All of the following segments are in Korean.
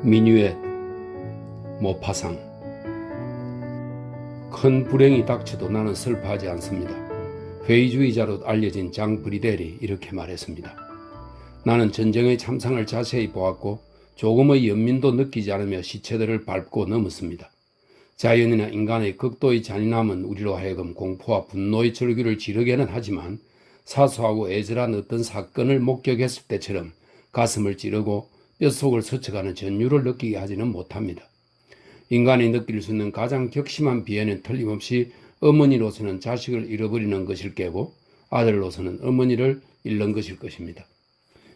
민유엣 모파상. 큰 불행이 닥쳐도 나는 슬퍼하지 않습니다. 회의주의자로 알려진 장 브리델이 이렇게 말했습니다. 나는 전쟁의 참상을 자세히 보았고 조금의 연민도 느끼지 않으며 시체들을 밟고 넘었습니다. 자연이나 인간의 극도의 잔인함은 우리로 하여금 공포와 분노의 절규를 지르게는 하지만 사소하고 애절한 어떤 사건을 목격했을 때처럼 가슴을 찌르고 뼛속을 스쳐가는 전율을 느끼게 하지는 못합니다. 인간이 느낄 수 있는 가장 격심한 비애는 틀림없이 어머니로서는 자식을 잃어버리는 것일 게고 아들로서는 어머니를 잃는 것일 것입니다.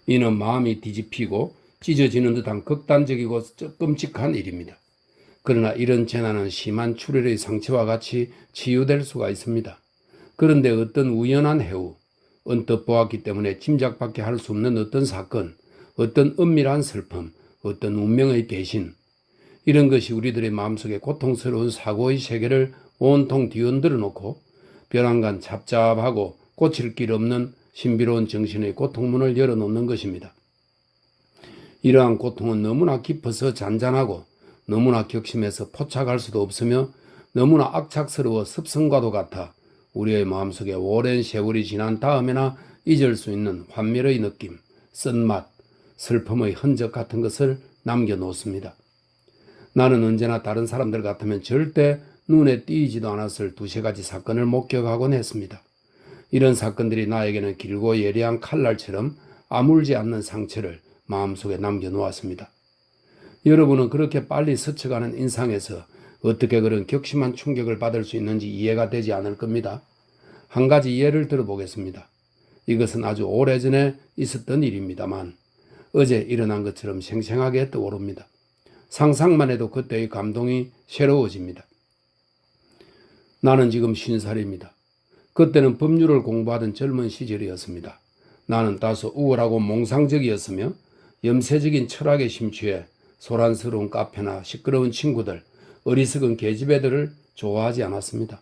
이는 마음이 뒤집히고 찢어지는 듯한 극단적이고 끔찍한 일입니다. 그러나 이런 재난은 심한 출혈의 상처와 같이 치유될 수가 있습니다. 그런데 어떤 우연한 해후, 언뜻 보았기 때문에 짐작밖에 할 수 없는 어떤 사건, 어떤 은밀한 슬픔, 어떤 운명의 배신, 이런 것이 우리들의 마음속에 고통스러운 사고의 세계를 온통 뒤흔들어 놓고 벼랑간 잡잡하고 고칠 길 없는 신비로운 정신의 고통문을 열어놓는 것입니다. 이러한 고통은 너무나 깊어서 잔잔하고 너무나 격심해서 포착할 수도 없으며 너무나 악착스러워 습성과도 같아 우리의 마음속에 오랜 세월이 지난 다음에나 잊을 수 있는 환멸의 느낌, 쓴맛, 슬픔의 흔적 같은 것을 남겨놓습니다. 나는 언제나 다른 사람들 같으면 절대 눈에 띄지도 않았을 두세 가지 사건을 목격하곤 했습니다. 이런 사건들이 나에게는 길고 예리한 칼날처럼 아물지 않는 상처를 마음속에 남겨놓았습니다. 여러분은 그렇게 빨리 스쳐가는 인상에서 어떻게 그런 격심한 충격을 받을 수 있는지 이해가 되지 않을 겁니다. 한 가지 예를 들어보겠습니다. 이것은 아주 오래전에 있었던 일입니다만 어제 일어난 것처럼 생생하게 떠오릅니다. 상상만 해도 그때의 감동이 새로워집니다. 나는 지금 50살입니다. 그때는 법률을 공부하던 젊은 시절이었습니다. 나는 다소 우월하고 몽상적이었으며 염세적인 철학에 심취해 소란스러운 카페나 시끄러운 친구들, 어리석은 계집애들을 좋아하지 않았습니다.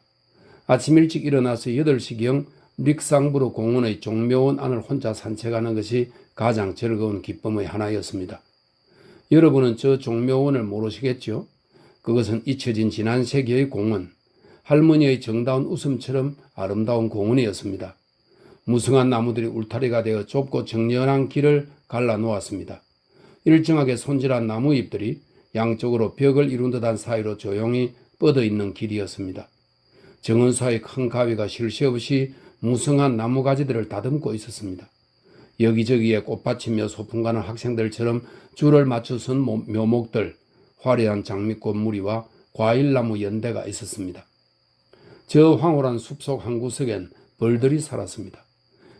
아침 일찍 일어나서 8시경 릭상부르 공원의 종묘원 안을 혼자 산책하는 것이 가장 즐거운 기쁨의 하나였습니다. 여러분은 저 종묘원을 모르시겠죠? 그것은 잊혀진 지난 세기의 공원, 할머니의 정다운 웃음처럼 아름다운 공원이었습니다. 무성한 나무들이 울타리가 되어 좁고 정연한 길을 갈라놓았습니다. 일정하게 손질한 나무 잎들이 양쪽으로 벽을 이룬 듯한 사이로 조용히 뻗어있는 길이었습니다. 정원사의 큰 가위가 쉴 새 없이 무성한 나무가지들을 다듬고 있었습니다. 여기저기에 꽃받치며 소풍 가는 학생들처럼 줄을 맞춰 선 묘목들, 화려한 장미꽃 무리와 과일나무 연대가 있었습니다. 저 황홀한 숲속 한 구석엔 벌들이 살았습니다.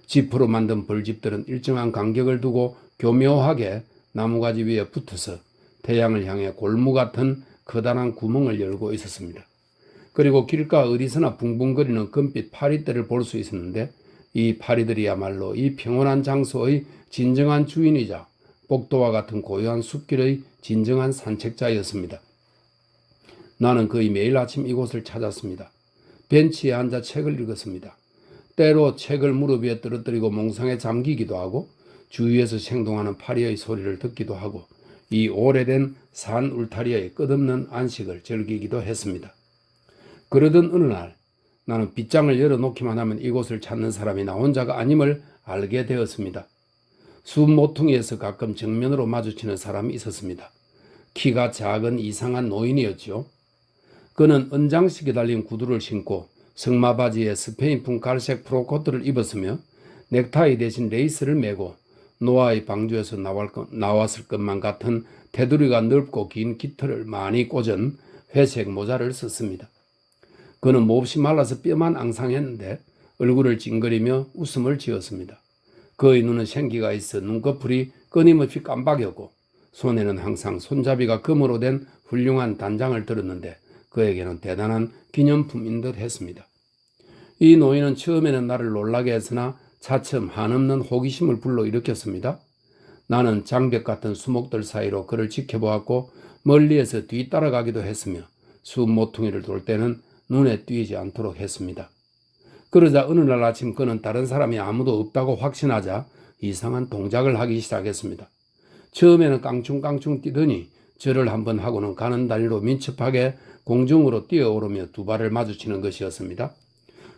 지프로 만든 벌집들은 일정한 간격을 두고 교묘하게 나무가지 위에 붙어서 태양을 향해 골무 같은 커다란 구멍을 열고 있었습니다. 그리고 길가 어디서나 붕붕거리는 금빛 파리떼를 볼 수 있었는데 이 파리들이야말로 이 평온한 장소의 진정한 주인이자 복도와 같은 고요한 숲길의 진정한 산책자였습니다. 나는 거의 매일 아침 이곳을 찾았습니다. 벤치에 앉아 책을 읽었습니다. 때로 책을 무릎 위에 떨어뜨리고 몽상에 잠기기도 하고 주위에서 생동하는 파리의 소리를 듣기도 하고 이 오래된 산 울타리의 끝없는 안식을 즐기기도 했습니다. 그러던 어느 날 나는 빗장을 열어놓기만 하면 이곳을 찾는 사람이 나 혼자가 아님을 알게 되었습니다. 숲 모퉁이에서 가끔 정면으로 마주치는 사람이 있었습니다. 키가 작은 이상한 노인이었죠. 그는 은장식에 달린 구두를 신고 승마바지에 스페인풍 갈색 프로코트를 입었으며 넥타이 대신 레이스를 메고 노아의 방주에서 나왔을 것만 같은 테두리가 넓고 긴 깃털을 많이 꽂은 회색 모자를 썼습니다. 그는 몹시 말라서 뼈만 앙상했는데 얼굴을 찡그리며 웃음을 지었습니다. 그의 눈은 생기가 있어 눈꺼풀이 끊임없이 깜박였고 손에는 항상 손잡이가 금으로 된 훌륭한 단장을 들었는데 그에게는 대단한 기념품인 듯 했습니다. 이 노인은 처음에는 나를 놀라게 했으나 차츰 한없는 호기심을 불러일으켰습니다. 나는 장벽 같은 수목들 사이로 그를 지켜보았고 멀리에서 뒤따라가기도 했으며 숲 모퉁이를 돌 때는 눈에 띄지 않도록 했습니다. 그러자 어느 날 아침 그는 다른 사람이 아무도 없다고 확신하자 이상한 동작을 하기 시작했습니다. 처음에는 깡충깡충 뛰더니 절을 한번 하고는 가는 다리로 민첩하게 공중으로 뛰어오르며 두 발을 마주치는 것이었습니다.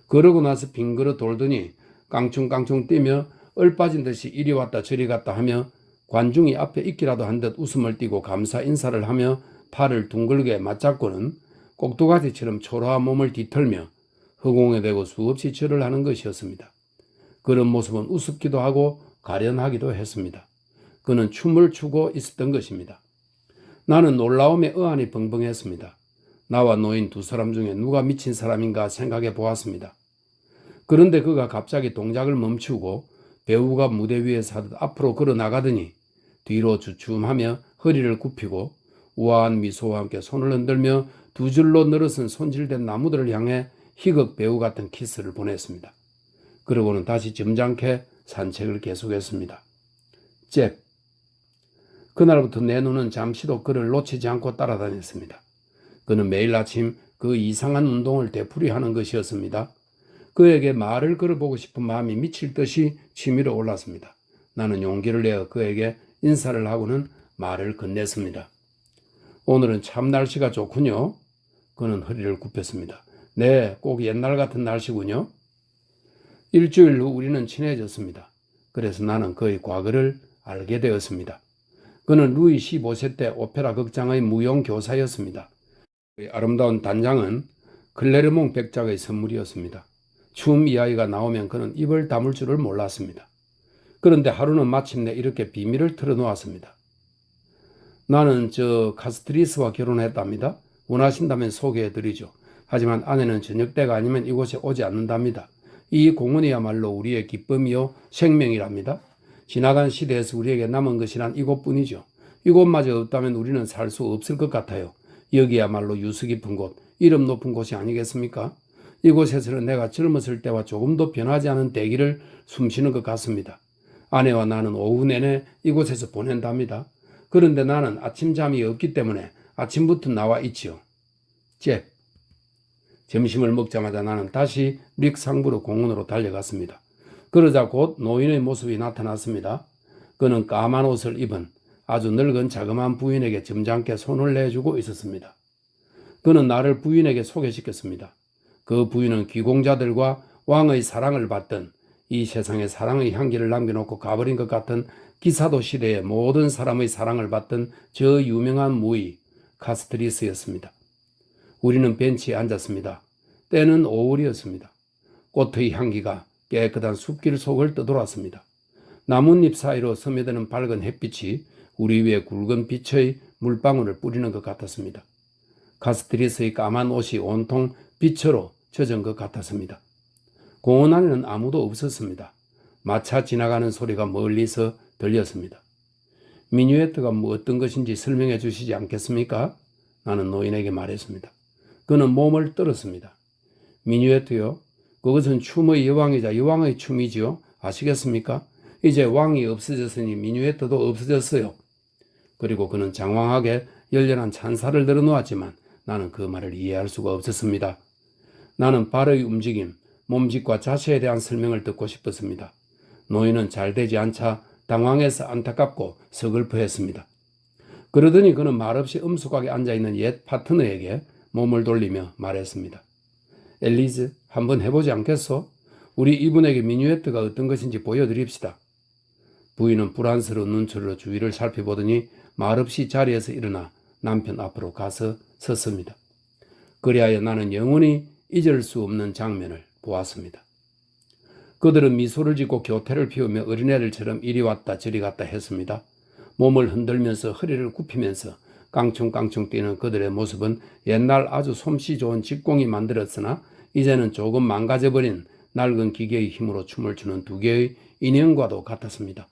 그러고 나서 빙그러 돌더니 깡충깡충 뛰며 얼빠진 듯이 이리 왔다 저리 갔다 하며 관중이 앞에 있기라도 한 듯 웃음을 띠고 감사 인사를 하며 팔을 둥글게 맞잡고는 꼭두가지처럼 초라한 몸을 뒤틀며 허공에 대고 수없이 절을 하는 것이었습니다. 그런 모습은 우습기도 하고 가련하기도 했습니다. 그는 춤을 추고 있었던 것입니다. 나는 놀라움에 어안이 벙벙했습니다. 나와 노인 두 사람 중에 누가 미친 사람인가 생각해 보았습니다. 그런데 그가 갑자기 동작을 멈추고 배우가 무대 위에서 하듯 앞으로 걸어 나가더니 뒤로 주춤하며 허리를 굽히고 우아한 미소와 함께 손을 흔들며 두 줄로 늘어선 손질된 나무들을 향해 희극 배우 같은 키스를 보냈습니다. 그러고는 다시 점잖게 산책을 계속했습니다. 잽. 그날부터 내 눈은 잠시도 그를 놓치지 않고 따라다녔습니다. 그는 매일 아침 그 이상한 운동을 되풀이하는 것이었습니다. 그에게 말을 걸어보고 싶은 마음이 미칠 듯이 치밀어 올랐습니다. 나는 용기를 내어 그에게 인사를 하고는 말을 건넸습니다. 오늘은 참 날씨가 좋군요. 그는 허리를 굽혔습니다. 네, 꼭 옛날 같은 날씨군요. 일주일 후 우리는 친해졌습니다. 그래서 나는 그의 과거를 알게 되었습니다. 그는 루이 15세 때 오페라 극장의 무용 교사였습니다. 그의 아름다운 단장은 클레르몽 백작의 선물이었습니다. 춤 이야기가 나오면 그는 입을 다물 줄을 몰랐습니다. 그런데 하루는 마침내 이렇게 비밀을 털어놓았습니다. 나는 카스트리스와 결혼했답니다. 원하신다면 소개해드리죠. 하지만 아내는 저녁 때가 아니면 이곳에 오지 않는답니다. 이 공원이야말로 우리의 기쁨이요 생명이랍니다. 지나간 시대에서 우리에게 남은 것이란 이곳뿐이죠. 이곳마저 없다면 우리는 살 수 없을 것 같아요. 여기야말로 유수 깊은 곳, 이름 높은 곳이 아니겠습니까? 이곳에서는 내가 젊었을 때와 조금도 변하지 않은 대기를 숨쉬는 것 같습니다. 아내와 나는 오후 내내 이곳에서 보낸답니다. 그런데 나는 아침잠이 없기 때문에 아침부터 나와 있지요. 잽. 점심을 먹자마자 나는 다시 릭상부르 공원으로 달려갔습니다. 그러자 곧 노인의 모습이 나타났습니다. 그는 까만 옷을 입은 아주 늙은 자그마한 부인에게 점잖게 손을 내주고 있었습니다. 그는 나를 부인에게 소개시켰습니다. 그 부인은 귀공자들과 왕의 사랑을 받던 이 세상에 사랑의 향기를 남겨놓고 가버린 것 같은 기사도 시대의 모든 사람의 사랑을 받던 저 유명한 무의 카스트리스였습니다. 우리는 벤치에 앉았습니다. 때는 5월이었습니다. 꽃의 향기가 깨끗한 숲길 속을 떠돌았습니다. 나뭇잎 사이로 스며드는 밝은 햇빛이 우리 위에 굵은 빛의 물방울을 뿌리는 것 같았습니다. 카스트리스의 까만 옷이 온통 빛으로 젖은 것 같았습니다. 공원 안에는 아무도 없었습니다. 마차 지나가는 소리가 멀리서 들렸습니다. 미뉴에트가 어떤 것인지 설명해 주시지 않겠습니까? 나는 노인에게 말했습니다. 그는 몸을 떨었습니다. 미뉴에트요? 그것은 춤의 여왕이자 여왕의 춤이지요. 아시겠습니까? 이제 왕이 없어졌으니 미뉴에트도 없어졌어요. 그리고 그는 장황하게 열렬한 찬사를 늘어놓았지만 나는 그 말을 이해할 수가 없었습니다. 나는 발의 움직임, 몸짓과 자세에 대한 설명을 듣고 싶었습니다. 노인은 잘 되지 않자 당황해서 안타깝고 서글퍼했습니다. 그러더니 그는 말없이 엄숙하게 앉아있는 옛 파트너에게 몸을 돌리며 말했습니다. 엘리즈, 한번 해보지 않겠소? 우리 이분에게 미뉴에트가 어떤 것인지 보여드립시다. 부인은 불안스러운 눈초리로 주위를 살펴보더니 말없이 자리에서 일어나 남편 앞으로 가서 섰습니다. 그리하여 나는 영원히 잊을 수 없는 장면을 보았습니다. 그들은 미소를 짓고 교태를 피우며 어린애들처럼 이리 왔다 저리 갔다 했습니다. 몸을 흔들면서 허리를 굽히면서 깡충깡충 뛰는 그들의 모습은 옛날 아주 솜씨 좋은 직공이 만들었으나 이제는 조금 망가져버린 낡은 기계의 힘으로 춤을 추는 두 개의 인형과도 같았습니다.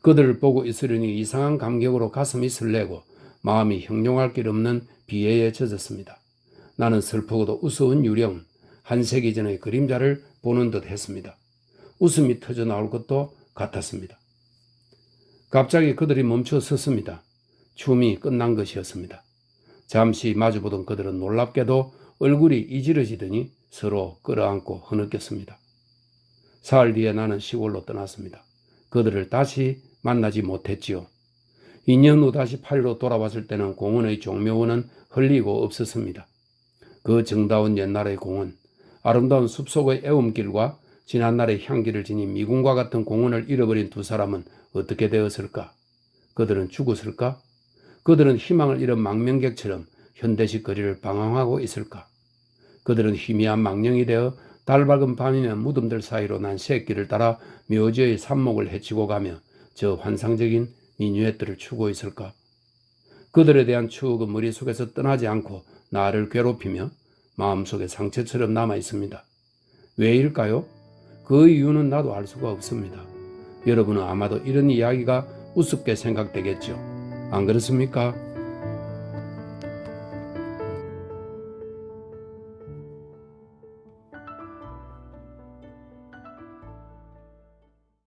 그들을 보고 있으려니 이상한 감격으로 가슴이 설레고 마음이 형용할 길 없는 비애에 젖었습니다. 나는 슬프고도 우스운 유령, 한 세기 전의 그림자를 보는 듯 했습니다. 웃음이 터져 나올 것도 같았습니다. 갑자기 그들이 멈춰 섰습니다. 춤이 끝난 것이었습니다. 잠시 마주보던 그들은 놀랍게도 얼굴이 이지러지더니 서로 끌어안고 흐느꼈습니다. 사흘 뒤에 나는 시골로 떠났습니다. 그들을 다시 만나지 못했지요. 2년 후 다시 파리로 돌아왔을 때는 공원의 종묘원은 흘리고 없었습니다. 그 정다운 옛날의 공원, 아름다운 숲속의 애움길과 지난날의 향기를 지닌 미궁과 같은 공원을 잃어버린 두 사람은 어떻게 되었을까? 그들은 죽었을까? 그들은 희망을 잃은 망명객처럼 현대식 거리를 방황하고 있을까? 그들은 희미한 망령이 되어 달밝은 밤이면 무덤들 사이로 난 새길을 따라 묘지의 삽목을 헤치고 가며 저 환상적인 미뉴엣들을 추고 있을까? 그들에 대한 추억은 머릿속에서 떠나지 않고 나를 괴롭히며 마음속에 상처처럼 남아 있습니다. 왜일까요? 그 이유는 나도 알 수가 없습니다. 여러분은 아마도 이런 이야기가 우습게 생각되겠죠. 안 그렇습니까?